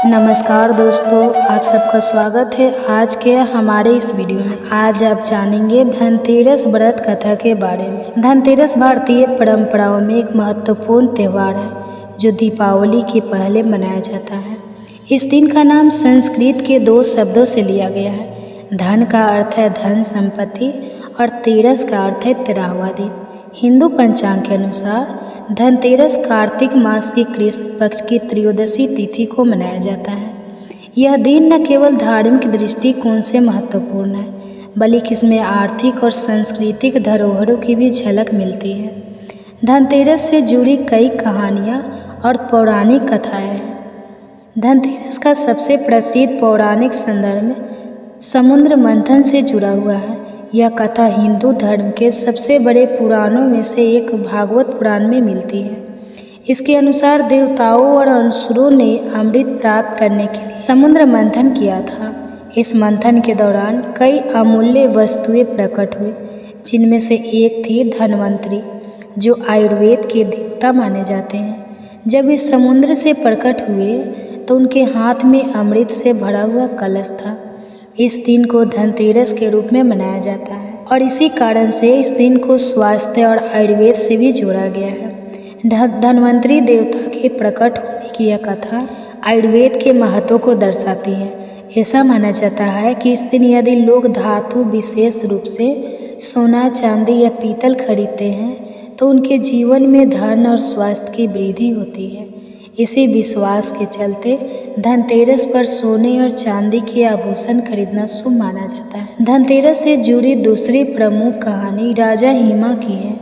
नमस्कार दोस्तों, आप सबका स्वागत है आज के हमारे इस वीडियो में। आज आप जानेंगे धनतेरस व्रत कथा के बारे में। धनतेरस भारतीय परंपराओं में एक महत्वपूर्ण त्यौहार है जो दीपावली के पहले मनाया जाता है। इस दिन का नाम संस्कृत के दो शब्दों से लिया गया है। धन का अर्थ है धन संपत्ति और तेरस का अर्थ है 13वां दिन। हिंदू पंचांग के अनुसार धनतेरस कार्तिक मास की कृष्ण पक्ष की त्रयोदशी तिथि को मनाया जाता है। यह दिन न केवल धार्मिक दृष्टिकोण से महत्वपूर्ण है बल्कि इसमें आर्थिक और सांस्कृतिक धरोहरों की भी झलक मिलती है। धनतेरस से जुड़ी कई कहानियाँ और पौराणिक कथाएँ हैं। धनतेरस का सबसे प्रसिद्ध पौराणिक संदर्भ समुद्र मंथन से जुड़ा हुआ है। यह कथा हिंदू धर्म के सबसे बड़े पुराणों में से एक भागवत पुराण में मिलती है। इसके अनुसार देवताओं और असुरों ने अमृत प्राप्त करने के लिए समुद्र मंथन किया था। इस मंथन के दौरान कई अमूल्य वस्तुएं प्रकट हुई, जिनमें से एक थी धन्वंतरी, जो आयुर्वेद के देवता माने जाते हैं। जब इस समुद्र से प्रकट हुए तो उनके हाथ में अमृत से भरा हुआ कलश था। इस दिन को धनतेरस के रूप में मनाया जाता है और इसी कारण से इस दिन को स्वास्थ्य और आयुर्वेद से भी जोड़ा गया है। धन्वंतरी देवता के प्रकट होने की यह कथा आयुर्वेद के महत्व को दर्शाती है। ऐसा माना जाता है कि इस दिन यदि लोग धातु, विशेष रूप से सोना, चांदी या पीतल खरीदते हैं तो उनके जीवन में धन और स्वास्थ्य की वृद्धि होती है। इसी विश्वास के चलते धनतेरस पर सोने और चांदी के आभूषण खरीदना शुभ माना जाता है। धनतेरस से जुड़ी दूसरी प्रमुख कहानी राजा हिमा की है।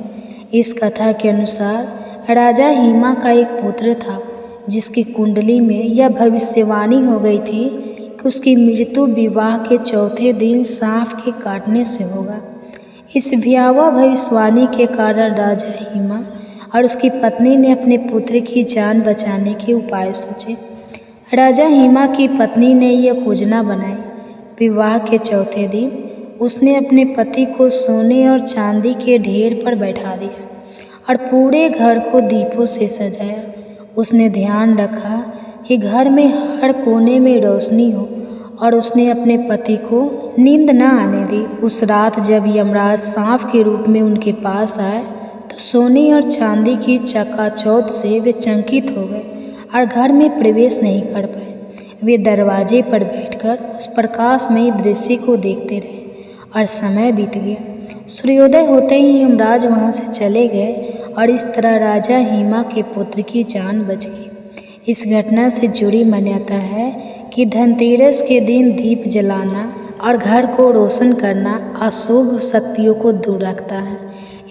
इस कथा के अनुसार राजा हिमा का एक पुत्र था जिसकी कुंडली में यह भविष्यवाणी हो गई थी कि उसकी मृत्यु विवाह के चौथे दिन सांप के काटने से होगा। इस भयावह भविष्यवाणी के कारण राजा हिमा और उसकी पत्नी ने अपने पुत्र की जान बचाने के उपाय सोचे। राजा हिमा की पत्नी ने यह योजना बनाई। विवाह के चौथे दिन उसने अपने पति को सोने और चांदी के ढेर पर बैठा दिया और पूरे घर को दीपों से सजाया। उसने ध्यान रखा कि घर में हर कोने में रोशनी हो और उसने अपने पति को नींद न आने दी। उस रात जब यमराज सांप के रूप में उनके पास आए तो सोने और चांदी की चकाचौंध से वे चकित हो गए और घर में प्रवेश नहीं कर पाए। वे दरवाजे पर बैठकर उस प्रकाशमयी दृश्य को देखते रहे और समय बीत गया। सूर्योदय होते ही यमराज वहां से चले गए और इस तरह राजा हिमा के पुत्र की जान बच गई। इस घटना से जुड़ी मान्यता है कि धनतेरस के दिन दीप जलाना और घर को रोशन करना अशुभ शक्तियों को दूर रखता है।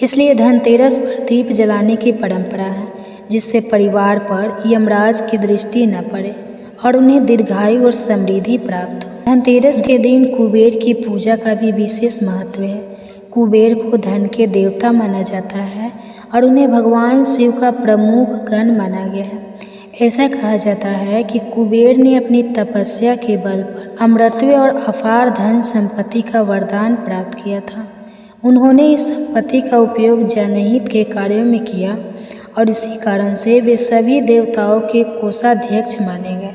इसलिए धनतेरस पर दीप जलाने की परंपरा है, जिससे परिवार पर यमराज की दृष्टि न पड़े और उन्हें दीर्घायु और समृद्धि प्राप्त हो। धनतेरस के दिन कुबेर की पूजा का भी विशेष महत्व है। कुबेर को धन के देवता माना जाता है और उन्हें भगवान शिव का प्रमुख गण माना गया है। ऐसा कहा जाता है कि कुबेर ने अपनी तपस्या के बल पर अमरत्व और अपार धन संपत्ति का वरदान प्राप्त किया था। उन्होंने इस संपत्ति का उपयोग जनहित के कार्यों में किया और इसी कारण से वे सभी देवताओं के कोषाध्यक्ष माने गए।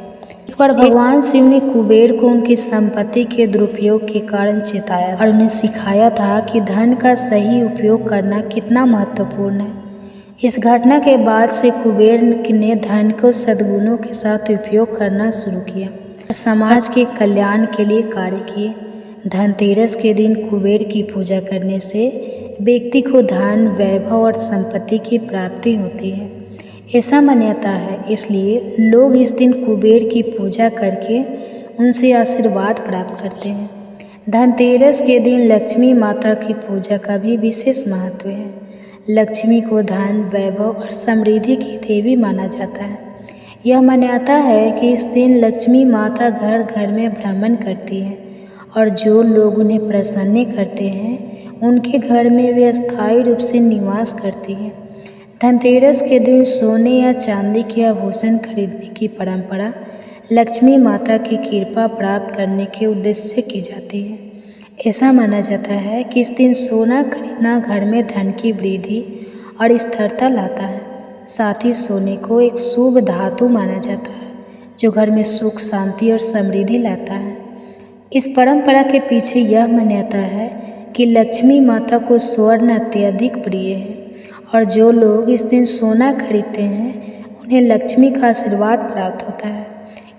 एक बार भगवान शिव ने कुबेर को उनकी संपत्ति के दुरुपयोग के कारण चेताया और उन्हें सिखाया था कि धन का सही उपयोग करना कितना महत्वपूर्ण है। इस घटना के बाद से कुबेर ने धन को सद्गुणों के साथ उपयोग करना शुरू किया और समाज के कल्याण के लिए कार्य किए। धनतेरस के दिन कुबेर की पूजा करने से व्यक्ति को धन, वैभव और संपत्ति की प्राप्ति होती है। ऐसा मान्यता है, इसलिए लोग इस दिन कुबेर की पूजा करके उनसे आशीर्वाद प्राप्त करते हैं। धनतेरस के दिन लक्ष्मी माता की पूजा का भी विशेष महत्व है। लक्ष्मी को धन, वैभव और समृद्धि की देवी माना जाता है। यह मान्यता है कि इस दिन लक्ष्मी माता घर घर में भ्रमण करती है और जो लोग उन्हें प्रसन्न करते हैं उनके घर में वे अस्थायी रूप से निवास करती है। धनतेरस के दिन सोने या चांदी के आभूषण खरीदने की परंपरा लक्ष्मी माता की कृपा प्राप्त करने के उद्देश्य से की जाती है। ऐसा माना जाता है कि इस दिन सोना खरीदना घर में धन की वृद्धि और स्थिरता लाता है। साथ ही सोने को एक शुभ धातु माना जाता है जो घर में सुख, शांति और समृद्धि लाता है। इस परंपरा के पीछे यह मान्यता है कि लक्ष्मी माता को स्वर्ण अत्यधिक प्रिय है और जो लोग इस दिन सोना खरीदते हैं उन्हें लक्ष्मी का आशीर्वाद प्राप्त होता है।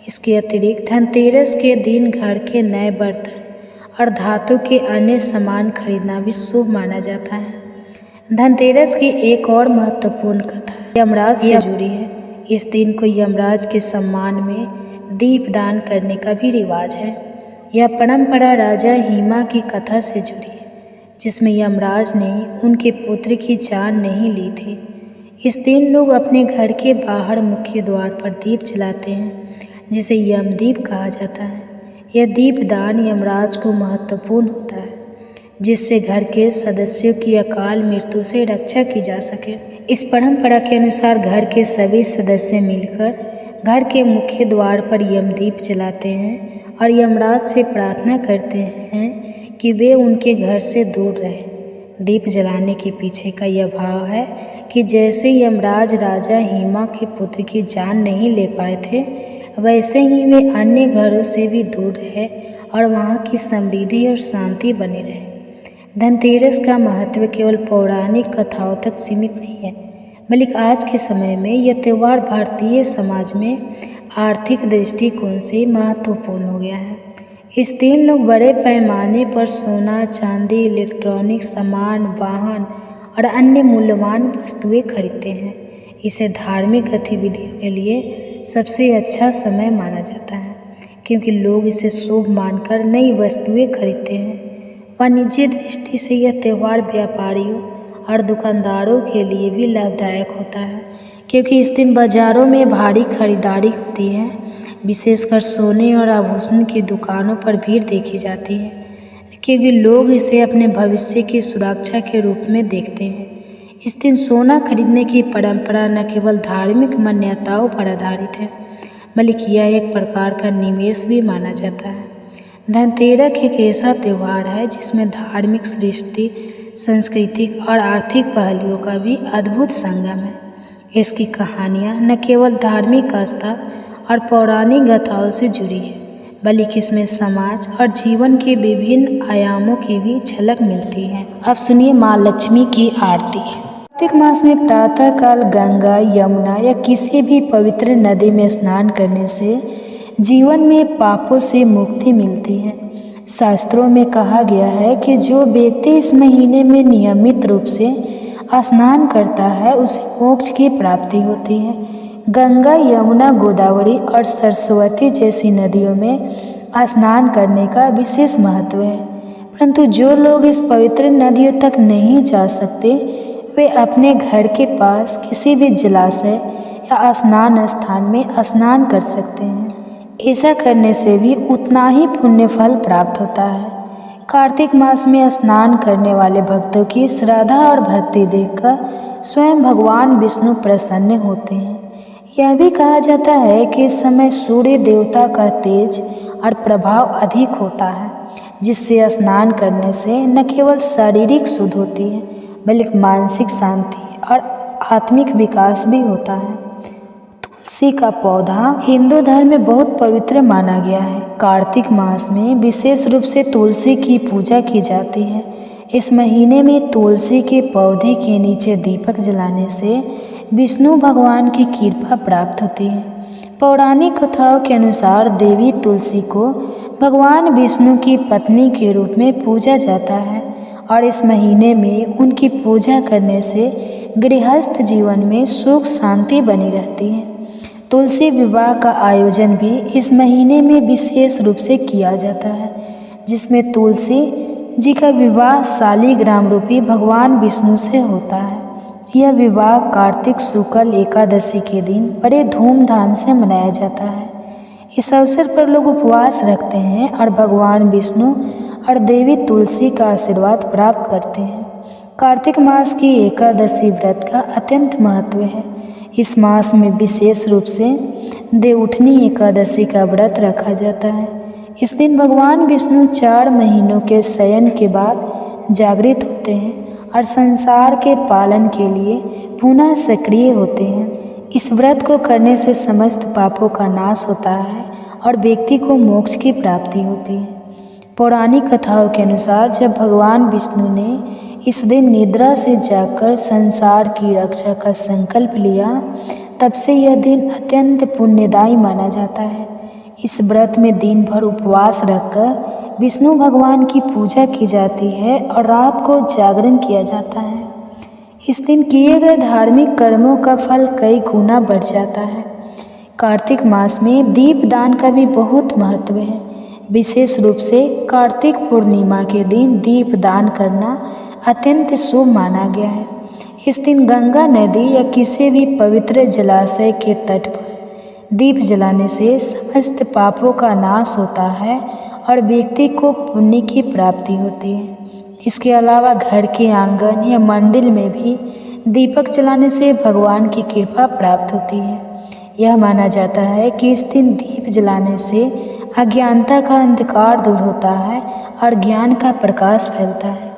इसके अतिरिक्त धनतेरस के दिन घर के नए बर्तन और धातु के अन्य सामान खरीदना भी शुभ माना जाता है। धनतेरस की एक और महत्वपूर्ण कथा यमराज से जुड़ी है। इस दिन को यमराज के सम्मान में दीप दान करने का भी रिवाज है। यह परंपरा राजा हिमा की कथा से जुड़ी है, जिसमें यमराज ने उनके पुत्र की जान नहीं ली थी। इस दिन लोग अपने घर के बाहर मुख्य द्वार पर दीप जलाते हैं, जिसे यमदीप कहा जाता है। यह दीपदान यमराज को महत्वपूर्ण होता है, जिससे घर के सदस्यों की अकाल मृत्यु से रक्षा की जा सके। इस परंपरा के अनुसार घर के सभी सदस्य मिलकर घर के मुख्य द्वार पर यमदीप जलाते हैं और यमराज से प्रार्थना करते हैं कि वे उनके घर से दूर रहें। दीप जलाने के पीछे का यह भाव है कि जैसे यमराज राजा हिमा के पुत्र की जान नहीं ले पाए थे, वैसे ही वे अन्य घरों से भी दूर रहे और वहाँ की समृद्धि और शांति बनी रहे। धनतेरस का महत्व केवल पौराणिक कथाओं तक सीमित नहीं है, बल्कि आज के समय में यह त्यौहार भारतीय समाज में आर्थिक दृष्टिकोण से महत्वपूर्ण हो गया है। इस दिन लोग बड़े पैमाने पर सोना, चांदी, इलेक्ट्रॉनिक सामान, वाहन और अन्य मूल्यवान वस्तुएं खरीदते हैं। इसे धार्मिक गतिविधियों के लिए सबसे अच्छा समय माना जाता है, क्योंकि लोग इसे शुभ मानकर नई वस्तुएं खरीदते हैं। वाणिज्य दृष्टि से यह त्यौहार व्यापारियों और दुकानदारों के लिए भी लाभदायक होता है, क्योंकि इस दिन बाज़ारों में भारी खरीदारी होती है। विशेषकर सोने और आभूषण की दुकानों पर भीड़ देखी जाती है, क्योंकि लोग इसे अपने भविष्य की सुरक्षा के रूप में देखते हैं। इस दिन सोना खरीदने की परंपरा न केवल धार्मिक मान्यताओं पर आधारित है, बल्कि यह एक प्रकार का निवेश भी माना जाता है। धनतेरस एक ऐसा त्यौहार है जिसमें धार्मिक, सृष्टि, सांस्कृतिक और आर्थिक पहलुओं का भी अद्भुत संगम है। इसकी कहानियाँ न केवल धार्मिक आस्था और पौराणिक गाथाओं से जुड़ी है, बल्कि इसमें समाज और जीवन के विभिन्न आयामों की भी झलक मिलती है। अब सुनिए माँ लक्ष्मी की आरती। कार्तिक मास में प्रातःकाल गंगा, यमुना या किसी भी पवित्र नदी में स्नान करने से जीवन में पापों से मुक्ति मिलती है। शास्त्रों में कहा गया है कि जो व्यक्ति इस महीने में नियमित रूप से स्नान करता है उसे मोक्ष की प्राप्ति होती है। गंगा, यमुना, गोदावरी और सरस्वती जैसी नदियों में स्नान करने का विशेष महत्व है, परंतु जो लोग इस पवित्र नदियों तक नहीं जा सकते, वे अपने घर के पास किसी भी जलाशय या स्नान स्थान में स्नान कर सकते हैं। ऐसा करने से भी उतना ही पुण्य फल प्राप्त होता है। कार्तिक मास में स्नान करने वाले भक्तों की श्रद्धा और भक्ति देखकर स्वयं भगवान विष्णु प्रसन्न होते हैं। यह भी कहा जाता है कि इस समय सूर्य देवता का तेज और प्रभाव अधिक होता है, जिससे स्नान करने से न केवल शारीरिक शुद्ध होती है, बल्कि मानसिक शांति और आत्मिक विकास भी होता है। तुलसी का पौधा हिंदू धर्म में बहुत पवित्र माना गया है। कार्तिक मास में विशेष रूप से तुलसी की पूजा की जाती है। इस महीने में तुलसी के पौधे के नीचे दीपक जलाने से विष्णु भगवान की कृपा प्राप्त होती है। पौराणिक कथाओं के अनुसार देवी तुलसी को भगवान विष्णु की पत्नी के रूप में पूजा जाता है और इस महीने में उनकी पूजा करने से गृहस्थ जीवन में सुख शांति बनी रहती है। तुलसी विवाह का आयोजन भी इस महीने में विशेष रूप से किया जाता है, जिसमें तुलसी जी का विवाह शालिग्राम रूपी भगवान विष्णु से होता है। यह विवाह कार्तिक शुक्ल एकादशी के दिन बड़े धूमधाम से मनाया जाता है। इस अवसर पर लोग उपवास रखते हैं और भगवान विष्णु और देवी तुलसी का आशीर्वाद प्राप्त करते हैं। कार्तिक मास की एकादशी व्रत का अत्यंत महत्व है। इस मास में विशेष रूप से देवउठनी एकादशी का व्रत रखा जाता है। इस दिन भगवान विष्णु 4 महीनों के शयन के बाद जागृत होते हैं और संसार के पालन के लिए पुनः सक्रिय होते हैं। इस व्रत को करने से समस्त पापों का नाश होता है और व्यक्ति को मोक्ष की प्राप्ति होती है। पौराणिक कथाओं के अनुसार जब भगवान विष्णु ने इस दिन निद्रा से जागकर संसार की रक्षा का संकल्प लिया, तब से यह दिन अत्यंत पुण्यदायी माना जाता है। इस व्रत में दिन भर उपवास रखकर विष्णु भगवान की पूजा की जाती है और रात को जागरण किया जाता है। इस दिन किए गए धार्मिक कर्मों का फल कई गुना बढ़ जाता है। कार्तिक मास में दीप दान का भी बहुत महत्व है। विशेष रूप से कार्तिक पूर्णिमा के दिन दीप दान करना अत्यंत शुभ माना गया है। इस दिन गंगा नदी या किसी भी पवित्र जलाशय के तट पर दीप जलाने से समस्त पापों का नाश होता है और व्यक्ति को पुण्य की प्राप्ति होती है। इसके अलावा घर के आंगन या मंदिर में भी दीपक जलाने से भगवान की कृपा प्राप्त होती है। यह माना जाता है कि इस दिन दीप जलाने से अज्ञानता का अंधकार दूर होता है और ज्ञान का प्रकाश फैलता है।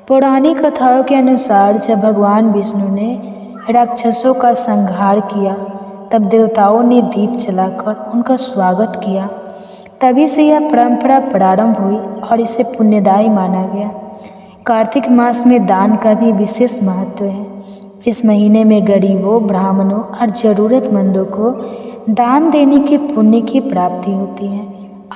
पौराणिक कथाओं के अनुसार जब भगवान विष्णु ने राक्षसों का संहार किया, तब देवताओं ने दीप जलाकर उनका स्वागत किया। तभी से यह परंपरा प्रारंभ हुई और इसे पुण्यदायी माना गया। कार्तिक मास में दान का भी विशेष महत्व है। इस महीने में गरीबों, ब्राह्मणों और ज़रूरतमंदों को दान देने के पुण्य की प्राप्ति होती है।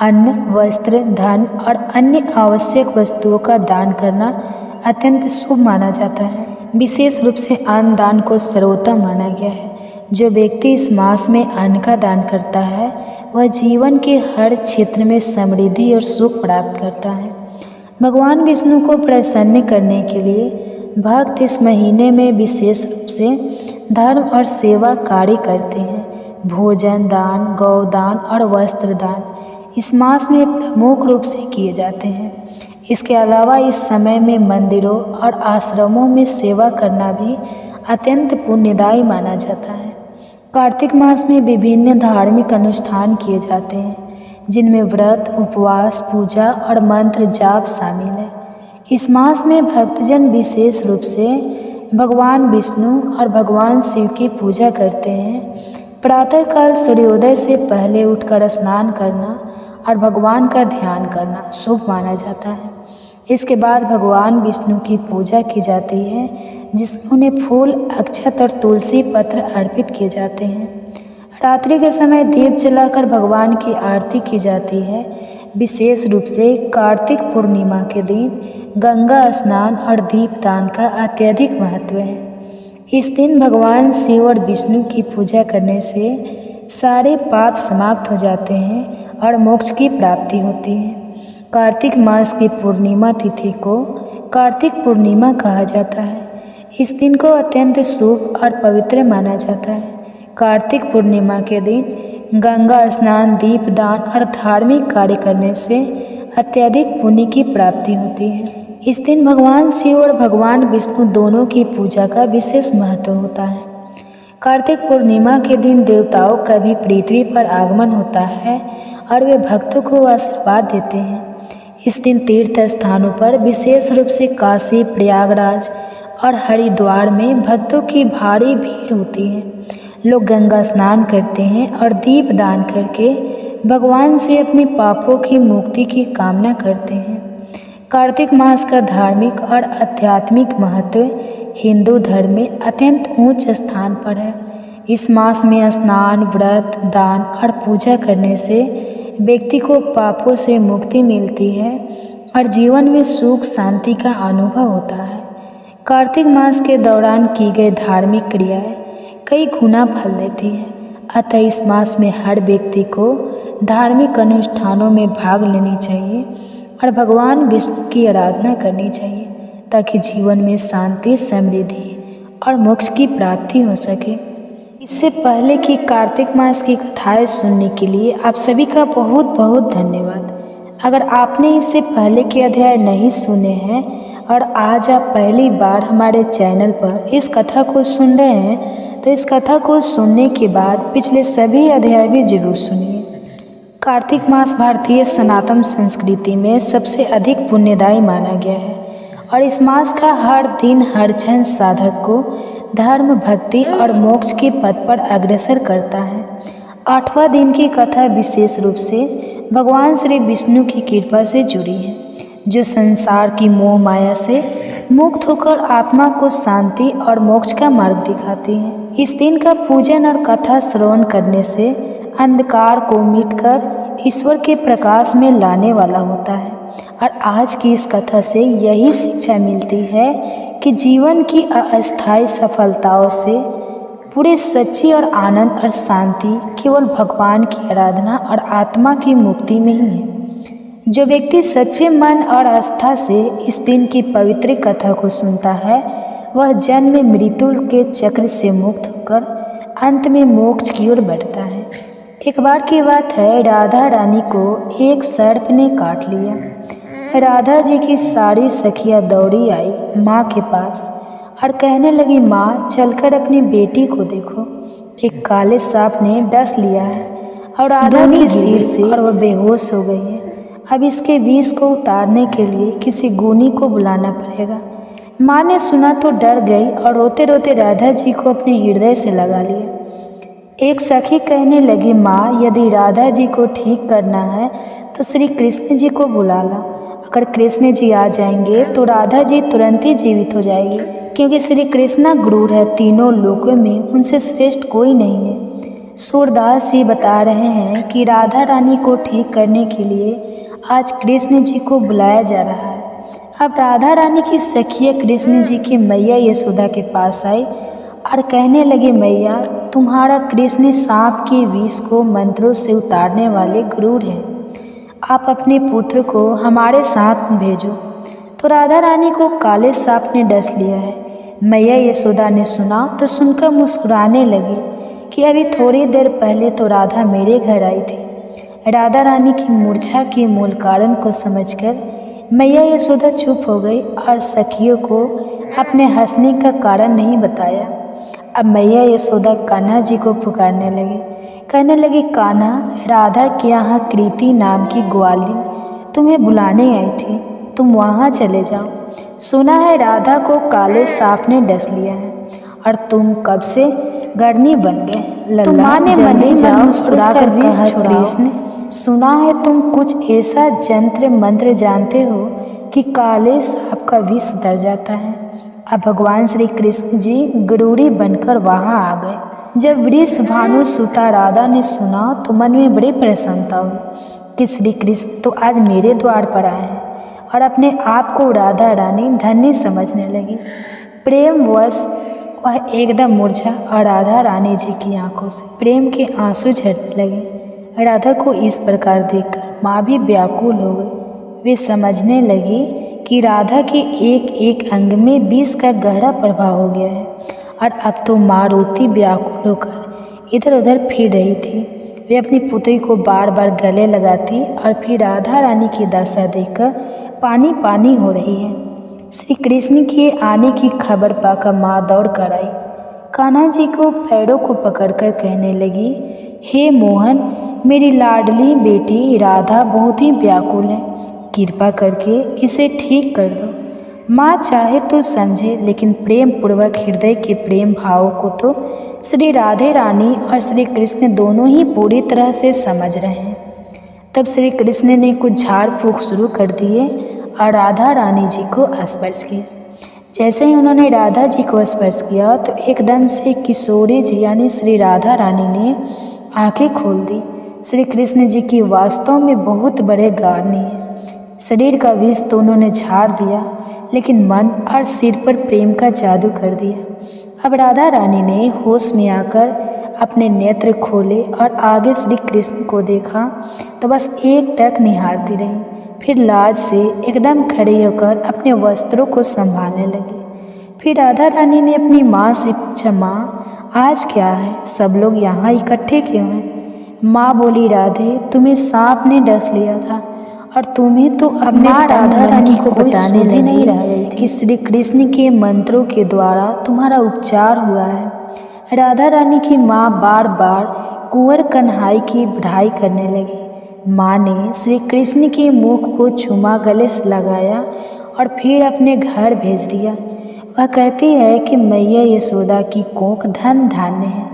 अन्न, वस्त्र, धन और अन्य आवश्यक वस्तुओं का दान करना अत्यंत शुभ माना जाता है। विशेष रूप से अन्न दान को सर्वोत्तम माना गया है। जो व्यक्ति इस मास में अन्न का दान करता है वह जीवन के हर क्षेत्र में समृद्धि और सुख प्राप्त करता है। भगवान विष्णु को प्रसन्न करने के लिए भक्त इस महीने में विशेष रूप से धर्म और सेवा कार्य करते हैं। भोजन दान, गौदान और वस्त्र दान इस मास में प्रमुख रूप से किए जाते हैं। इसके अलावा इस समय में मंदिरों और आश्रमों में सेवा करना भी अत्यंत पुण्यदायी माना जाता है। कार्तिक मास में विभिन्न धार्मिक अनुष्ठान किए जाते हैं, जिनमें व्रत, उपवास, पूजा और मंत्र जाप शामिल है। इस मास में भक्तजन विशेष रूप से भगवान विष्णु और भगवान शिव की पूजा करते हैं। प्रातःकाल सूर्योदय से पहले उठकर स्नान करना और भगवान का ध्यान करना शुभ माना जाता है। इसके बाद भगवान विष्णु की पूजा की जाती है, जिसमें उन्हें फूल, अक्षत और तुलसी पत्र अर्पित किए जाते हैं। रात्रि के समय दीप जलाकर भगवान की आरती की जाती है। विशेष रूप से कार्तिक पूर्णिमा के दिन गंगा स्नान और दीपदान का अत्यधिक महत्व है। इस दिन भगवान शिव और विष्णु की पूजा करने से सारे पाप समाप्त हो जाते हैं और मोक्ष की प्राप्ति होती है। कार्तिक मास की पूर्णिमा तिथि को कार्तिक पूर्णिमा कहा जाता है। इस दिन को अत्यंत शुभ और पवित्र माना जाता है। कार्तिक पूर्णिमा के दिन गंगा स्नान, दीपदान और धार्मिक कार्य करने से अत्यधिक पुण्य की प्राप्ति होती है। इस दिन भगवान शिव और भगवान विष्णु दोनों की पूजा का विशेष महत्व होता है। कार्तिक पूर्णिमा के दिन देवताओं का भी पृथ्वी पर आगमन होता है और वे भक्तों को आशीर्वाद देते हैं। इस दिन तीर्थ स्थानों पर विशेष रूप से काशी, प्रयागराज और हरिद्वार में भक्तों की भारी भीड़ होती है। लोग गंगा स्नान करते हैं और दीप दान करके भगवान से अपने पापों की मुक्ति की कामना करते हैं। कार्तिक मास का धार्मिक और आध्यात्मिक महत्व हिंदू धर्म में अत्यंत उच्च स्थान पर है। इस मास में स्नान, व्रत, दान और पूजा करने से व्यक्ति को पापों से मुक्ति मिलती है और जीवन में सुख शांति का अनुभव होता है। कार्तिक मास के दौरान की गई धार्मिक क्रियाएं कई गुना फल देती है। अतः इस मास में हर व्यक्ति को धार्मिक अनुष्ठानों में भाग लेनी चाहिए और भगवान विष्णु की आराधना करनी चाहिए, ताकि जीवन में शांति, समृद्धि और मोक्ष की प्राप्ति हो सके। इससे पहले कि कार्तिक मास की कथाएं सुनने के लिए आप सभी का बहुत बहुत धन्यवाद। अगर आपने इससे पहले के अध्याय नहीं सुने हैं और आज आप पहली बार हमारे चैनल पर इस कथा को सुन रहे हैं, तो इस कथा को सुनने के बाद पिछले सभी अध्याय भी जरूर सुनिए। कार्तिक मास भारतीय सनातन संस्कृति में सबसे अधिक पुण्यदायी माना गया है और इस मास का हर दिन, हर क्षण साधक को धर्म, भक्ति और मोक्ष के पथ पर अग्रसर करता है। 8वां दिन की कथा विशेष रूप से भगवान श्री विष्णु की कृपा से जुड़ी है, जो संसार की मोह माया से मुक्त होकर आत्मा को शांति और मोक्ष का मार्ग दिखाती है। इस दिन का पूजन और कथा श्रवण करने से अंधकार को मिटकर ईश्वर के प्रकाश में लाने वाला होता है। और आज की इस कथा से यही शिक्षा मिलती है कि जीवन की अस्थायी सफलताओं से पूरे सच्ची और आनंद और शांति केवल भगवान की आराधना और आत्मा की मुक्ति में ही है। जो व्यक्ति सच्चे मन और आस्था से इस दिन की पवित्र कथा को सुनता है, वह जन्म मृत्यु के चक्र से मुक्त होकर अंत में मोक्ष की ओर बढ़ता है। एक बार की बात है, राधा रानी को एक सर्प ने काट लिया। राधा जी की सारी सखियाँ दौड़ी आई माँ के पास और कहने लगी, माँ चलकर अपनी बेटी को देखो, एक काले सांप ने डस लिया है और राधा के सिर से और वह बेहोश हो गई है। अब इसके विष को उतारने के लिए किसी गुनी को बुलाना पड़ेगा। माँ ने सुना तो डर गई और रोते रोते राधा जी को अपने हृदय से लगा लिया। एक सखी कहने लगी, माँ यदि राधा जी को ठीक करना है तो श्री कृष्ण जी को बुला ला। अगर कृष्ण जी आ जाएंगे तो राधा जी तुरंत ही जीवित हो जाएगी, क्योंकि श्री कृष्णा गुरूर है, तीनों लोकों में उनसे श्रेष्ठ कोई नहीं है। सूरदास जी बता रहे हैं कि राधा रानी को ठीक करने के लिए आज कृष्ण जी को बुलाया जा रहा है। अब राधा रानी की सखिया कृष्ण जी की मैया यशोदा के पास आई और कहने लगे, मैया तुम्हारा कृष्ण सांप के विष को मंत्रों से उतारने वाले गुरूर हैं, आप अपने पुत्र को हमारे साथ भेजो। तो राधा रानी को काले सांप ने डस लिया है। मैया यशोदा ने सुना तो सुनकर मुस्कुराने लगी कि अभी थोड़ी देर पहले तो राधा मेरे घर आई थी। राधा रानी की मूर्छा के मूल कारण को समझकर मैया यशोदा चुप हो गई और सखियों को अपने हंसने का कारण नहीं बताया। अब मैया यशोदा कान्हा जी को पुकारने लगी, कहने लगी, कान्हा राधा के यहाँ कृति नाम की ग्वालिन तुम्हें बुलाने आई थी, तुम वहाँ चले जाओ। सुना है राधा को काले सांप ने डस लिया है और तुम कब से गढ़नी बन गए। तुम माँ ने मने जाओ मुस्कुराकर विष छुड़ाओ। सुना है तुम कुछ ऐसा जंत्र मंत्र जानते हो कि काले सांप का विष उतर जाता है। अब भगवान श्री कृष्ण जी गरूड़ी बनकर वहाँ आ गए। जब वृष भानु सुता राधा ने सुना तो मन में बड़ी प्रसन्नता हुई कि श्री कृष्ण तो आज मेरे द्वार पर आए हैं, और अपने आप को राधा रानी धन्य समझने लगी। प्रेमवश वह एकदम मूर्छा और राधा रानी जी की आंखों से प्रेम के आंसू झरने लगे। राधा को इस प्रकार देखकर माँ भी व्याकुल हो गई। वे समझने लगी कि राधा के एक एक अंग में विष का गहरा प्रभाव हो गया है और अब तो माँ रोती व्याकुल होकर इधर उधर फिर रही थी। वे अपनी पुत्री को बार बार गले लगाती और फिर राधा रानी की दशा देखकर पानी पानी हो रही है। श्री कृष्ण के आने की खबर पाकर माँ दौड़ कर आई। कान्हा जी को पैरों को पकड़कर कहने लगी, हे मोहन, मेरी लाडली बेटी राधा बहुत ही व्याकुल है, कृपा करके इसे ठीक कर दो। माँ चाहे तो समझे, लेकिन प्रेम पूर्वक हृदय के प्रेम भाव को तो श्री राधे रानी और श्री कृष्ण दोनों ही पूरी तरह से समझ रहे हैं। तब श्री कृष्ण ने कुछ झाड़ फूँक शुरू कर दिए और राधा रानी जी को स्पर्श किया। जैसे ही उन्होंने राधा जी को स्पर्श किया तो एकदम से किशोरी जी यानी श्री राधा रानी ने आंखें खोल दी। श्री कृष्ण जी की वास्तव में बहुत बड़े गाढ़नी है। शरीर का विष तो उन्होंने झाड़ दिया, लेकिन मन और सिर पर प्रेम का जादू कर दिया। अब राधा रानी ने होश में आकर अपने नेत्र खोले और आगे श्री कृष्ण को देखा तो बस एक टक निहारती रही। फिर लाज से एकदम खड़ी होकर अपने वस्त्रों को संभालने लगी। फिर राधा रानी ने अपनी माँ से पूछा, माँ आज क्या है, सब लोग यहाँ इकट्ठे क्यों हैं? माँ बोली, राधे तुम्हें सांप ने डस लिया था और तुम्हें तो अपने राधा रानी को बताने लगी नहीं रही कि श्री कृष्ण के मंत्रों के द्वारा तुम्हारा उपचार हुआ है। राधा रानी की माँ बार बार कुंवर कन्हाई की बढ़ाई करने लगी। माँ ने श्री कृष्ण के मुख को चूमा, गले से लगाया और फिर अपने घर भेज दिया। वह कहती है कि मैया यशोदा की कोख धन धान्य है,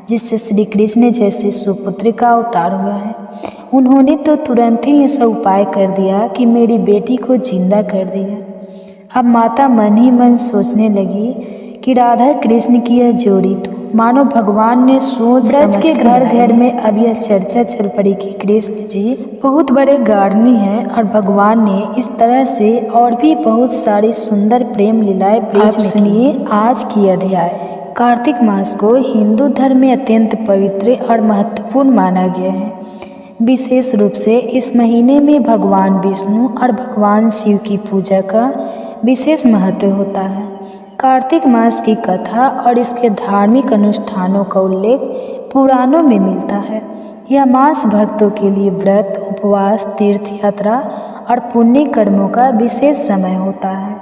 जिससे श्री कृष्ण जैसे सुपुत्र का अवतार हुआ है। उन्होंने तो तुरंत ही ऐसा उपाय कर दिया कि मेरी बेटी को जिंदा कर दिया। अब माता मन ही मन सोचने लगी कि राधा कृष्ण की यह जोड़ी तो मानो भगवान ने सोच समझ के घर घर में अब यह चर्चा चल पड़ी कि कृष्ण जी बहुत बड़े गार्डनी हैं और भगवान ने इस तरह से और भी बहुत सारी सुंदर प्रेम लीलाएं पेश की। सुनिए आज की अध्याय। कार्तिक मास को हिंदू धर्म में अत्यंत पवित्र और महत्वपूर्ण माना गया है। विशेष रूप से इस महीने में भगवान विष्णु और भगवान शिव की पूजा का विशेष महत्व होता है। कार्तिक मास की कथा और इसके धार्मिक अनुष्ठानों का उल्लेख पुराणों में मिलता है। यह मास भक्तों के लिए व्रत, उपवास, तीर्थ यात्रा और पुण्य कर्मों का विशेष समय होता है।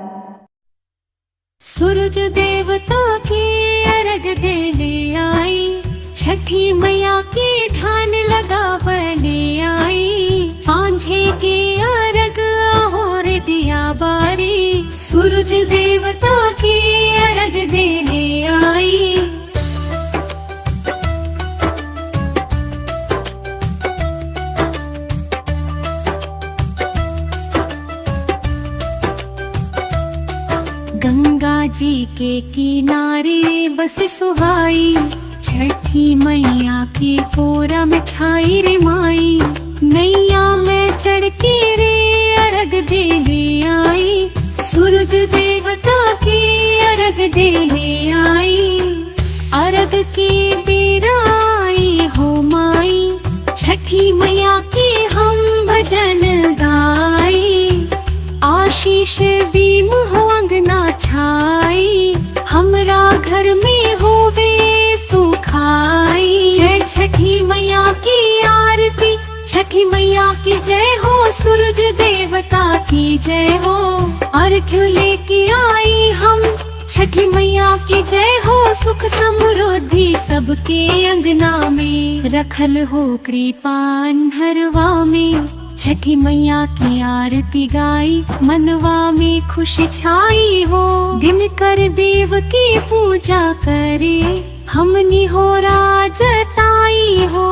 सूरज देवता की अर्घ देने आई, छठी मैया के ध्यान लगावने आई। सांझे के अर्घ और दिया बारी, सूरज देवता की अर्घ देने आई। गंगा जी के किनारे बस सुहाई, छठी मैया की कोरा में छाई रे माई। नैया में चढ़ के रे अर्घ देने आई, सूरज देवता की अर्घ देने आई। अर्घ के बेरा आई हो माई, छठी मैया के हम भजन गाई। आशीष दी मुँह अंगना छाई, हमरा घर में होवे सुखाई। जय छठी मैया की आरती, छठी मैया की जय हो, सूरज देवता की जय हो। अर्घ लेके आई हम, छठी मैया की जय हो। सुख समृद्धि सबके अंगना में, रखल हो कृपा अंधरवा में। छठी मैया की आरती गाई, मनवा में खुशी छाई हो। दिन कर देव की पूजा करे, हमनी हो राजताई हो।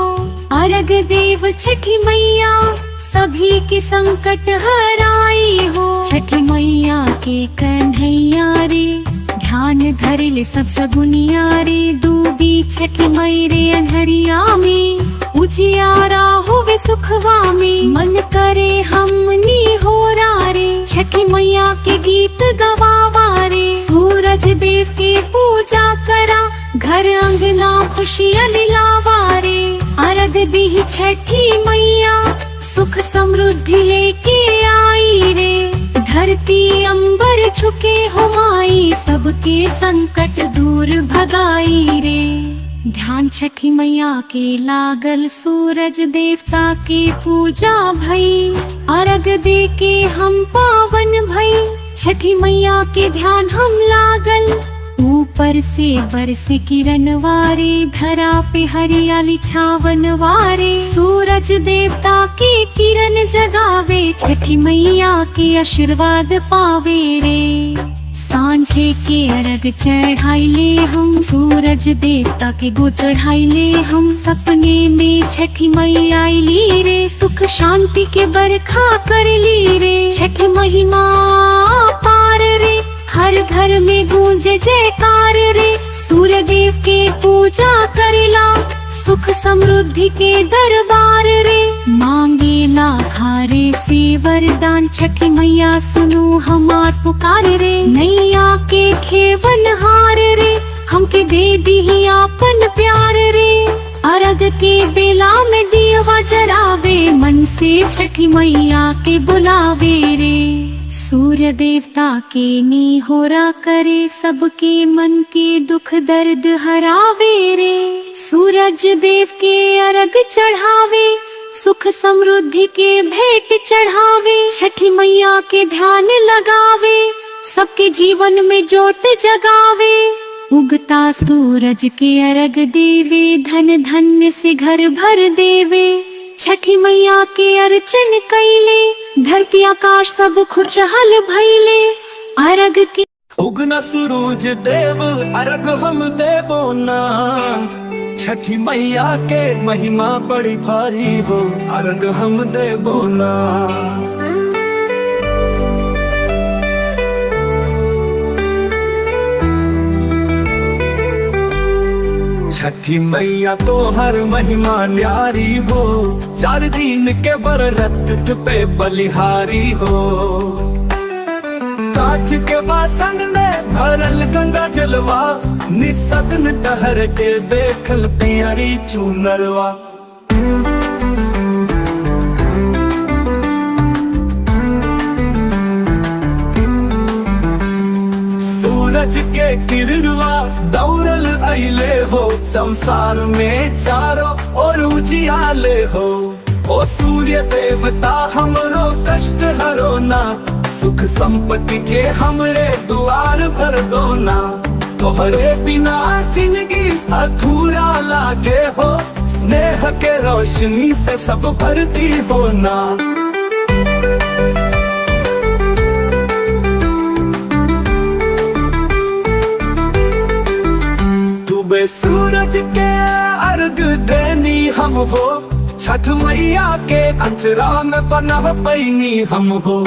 अर्घ देव छठी मैया, सभी के संकट हराई हो। छठी मैया के कन्हैया रे, ध्यान धरिल सब सगुनिया रे। डूबी छठी मई रे अन्हरिया में, उजियारा होवे सुखवा में। मन करे हमनी हो रे, छठी मैया के गीत गवावा रे। सूरज देव के पूजा करा, घर अंगना खुशियाँ लिलावा रे। अर्घ दी छठी मैया, सुख समृद्धि लेके आई रे। धरती अंबर झुके हो माई, सबके संकट दूर भगाई रे। ध्यान छठी मैया के लागल, सूरज देवता के पूजा भई। अर्घ दे के हम पावन भई, छठी मैया के ध्यान हम लागल। ऊपर से बरस किरण वारे, धरा पे हरियाली छावन वारे। सूरज देवता के किरण जगावे, छठी मैया के आशीर्वाद पावे रे। सांझे के अर्घ चढ़ाई ले हम, सूरज देवता के गो चढ़ाई ले हम। सपने में छठी मैया आईली रे, सुख शांति के बरखा कर ली रे। छठ महिमा पार रे, हर घर में गूंजे जयकार रे। सूर्य देव के पूजा करेला, सुख समृद्धि के दरबार रे। मांगे ना खारे से वरदान, छठी मैया सुनो हमार पुकार रे। नैया के खेवन हार रे, हमके दे दी आपन प्यार रे। अर्घ के बेला में दियवा जरावे, मन से छठी मैया के बुलावे रे। सूर्य देवता के निहोरा करे, सबके मन के दुख दर्द हरावे रे। सूरज देव के अर्घ चढ़ावे, सुख समृद्धि के भेंट चढ़ावे। छठी मैया के ध्यान लगावे, सबके जीवन में ज्योत जगावे। उगता सूरज के अर्घ देवे, धन धन्य से घर भर देवे। छठी मैया के अर्चन कैले, धरती आकाश सब खुशहाल भइले। अर्घ के उगना सूरज देव अर्घ हम देवो ना। छठी मैया के महिमा बड़ी भारी हो, अर्घ हम देवो ना। छठी मैया तो हर महिमा न्यारी हो, 4 दिन के व्रत पे बलिहारी हो। कांच के बासन में भरल गंगा जलवा, निसग्न टहर के देखल पियरी चुनरवा। सूरज के किरणवा दौड़ल अइले हो, संसार में चारों ओर उजियाले हो। ओ सूर्य देवता हमरो कष्ट हरो ना, सुख संपत्ति के हमरे द्वार भर दो ना। तोहरे बिना जिंदगी अधूरा लागे हो, स्नेह के रोशनी से सब भरती हो ना। डूबे सूरज के अर्घ देनी हम हो, छठ मैया के अचरा में बना पैनी हम हो।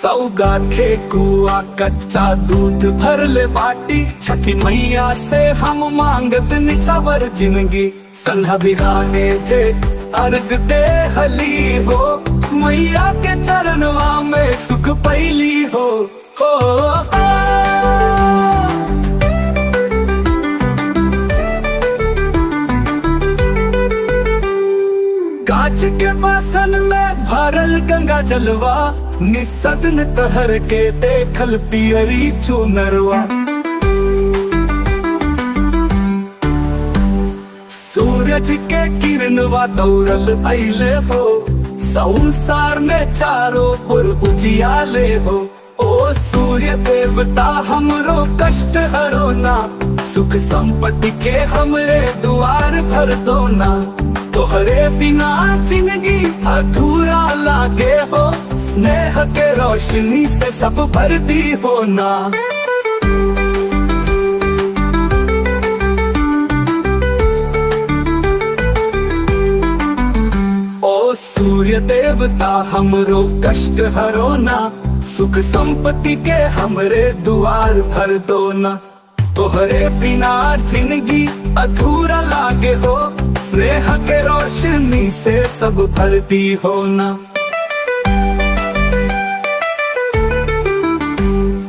सौगा ठेकुआ कच्चा दूध भर ले बाटी, छठी मैया से हम मांगत निछावर जिंदगी। संध्या बिहाने जे अर्घ दे हली हो, मैया के चरणवा में सुख पैली हो। कांच के बासन में भरल गंगा जलवा, निसग्न तहर के देखल पियरी चुनरवा। सूरज के किरणवा दौड़ल अइले हो, संसार में चारों ओर उजियाले हो। ओ सूर्य देवता हमरो कष्ट हरो ना, सुख संपत्ति के हमरे द्वार भर दो ना। तोहरे बिना जिंदगी अधूरा लागे हो, स्नेह के रोशनी से सब भरती हो ना। ओ सूर्य देवता हमरो कष्ट हरो ना, सुख संपत्ति के हमरे द्वार भर दो ना। तोहरे बिना जिंदगी अधूरा लागे हो, स्नेह के रोशनी से सब भरती हो ना।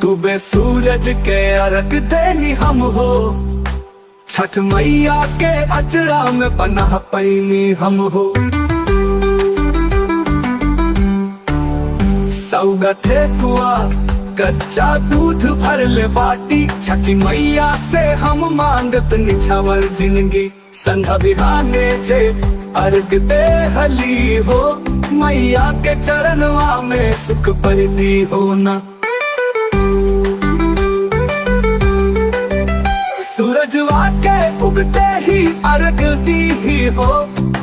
डूबे सूरज के अर्घ देनी हम हो, छठ मैया के अचरा में बना पैनी हम हो। सौगा ठेकुआ कच्चा दूध भर ले बाटी, छठी मैया से हम मांगत निछावर जिंदगी। संध्या बिहाने जे अर्घ दे हली हो, मैया के चरणवा में सुख भरती हो ना। सूरजवा के उगते ही अर्घ दी ही हो,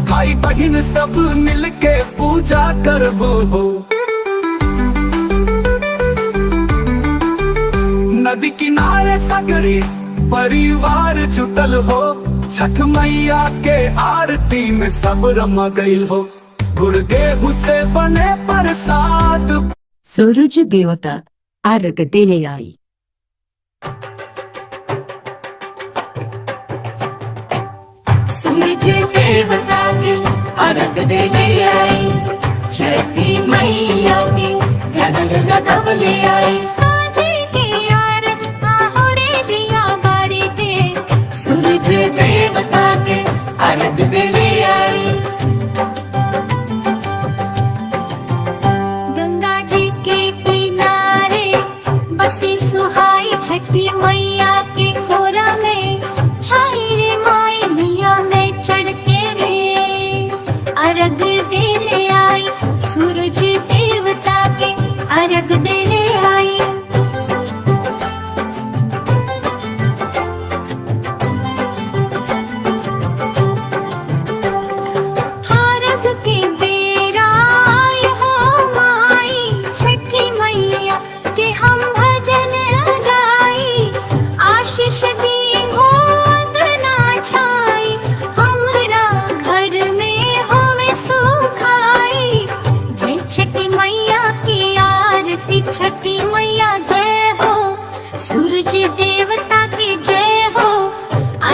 भाई बहन सब मिलके पूजा करबो हो। नदी किनारे सगरी परिवार जुटल हो, छठ मैया के आरती में सब रमा गईल हो। गुड़ गेहूं से बने प्रसाद, सूरज देवता अर्घ देले आई। सूरज देवता के अर्घ देले आई, छठी मैया के घन लगवले आई। साझे के आरत आहो रे दिया बारी के, सूरज देवता के अर्घ देले आई। गंगा जी के किनारे बसी सुहाई छठी मैया के कोरा में, छाई रे माई मिया में चढ़ के रे अर्घ देले आई। सूरज देवता के अर्घ देले आई।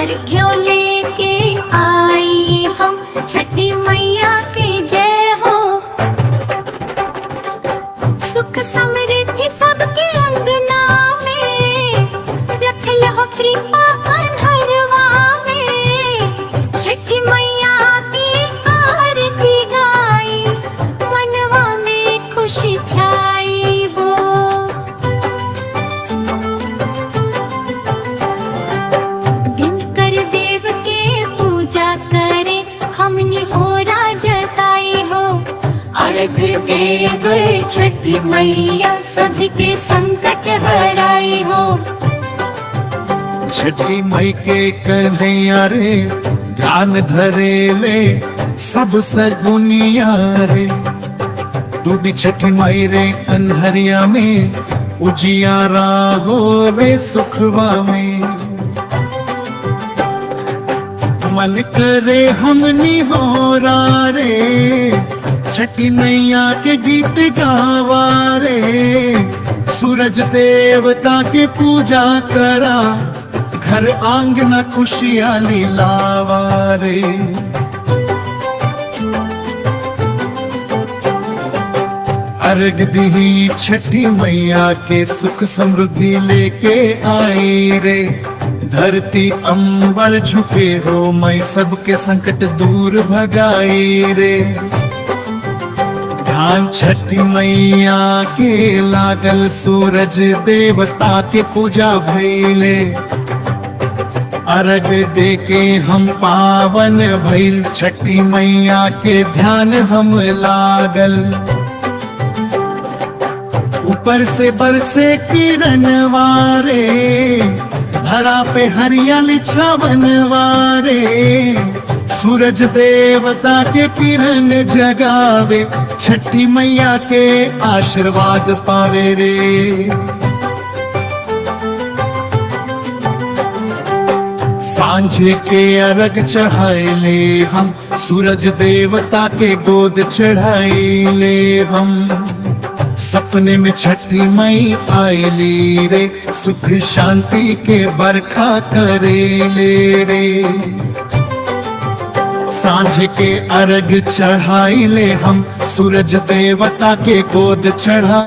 अर्घ्यों लेके आई हम, छठी मैया की जय हो। सुख समृद्धि सबके अंगना में, रख लो कृपा अंधरवा में। छठी मैया की आरती गाई, मनवा में खुशी छाई हो। दिनकर देव के पूजा करे, हमने होरा जताई हो। अर्घ देव छठी मैया, सबके संकट हराई हो। छठी मई के कन्हैया रे, ध्यान धरे ले सब सगुनिया रे। तू भी छठी मई रे कन्हरिया में, उजियारा हो रे सुखवा में। मन करे हमनी होरा रे, छठी मैया के गीत गावा रे। सूरज देवता के पूजा करा, घर आंगना खुशियाली लावा रे। अर्घ दी छठी मैया के, सुख समृद्धि लेके आई रे। धरती अंबर झुके हो, मैं सबके संकट दूर भगाई रे। ध्यान छठी मैया के लागल, सूरज देवता के पूजा भइले। अर्घ दे के हम पावन भइल, छठी मैया के ध्यान हम लागल। ऊपर से बरसे किरण वारे, धरा पे हरियाली छावन वारे। सूरज देवता के किरण जगावे, छठी मैया के आशीर्वाद पावे रे। सांझ के अर्घ चढ़ाइले हम, सूरज देवता के गोद चढ़ाइले हम। सपने में छठी मई आईली रे, सुख शांति के बरखा करेले रे। सांझ के अर्घ चढ़ाइले हम, सूरज देवता के गोद चढ़ा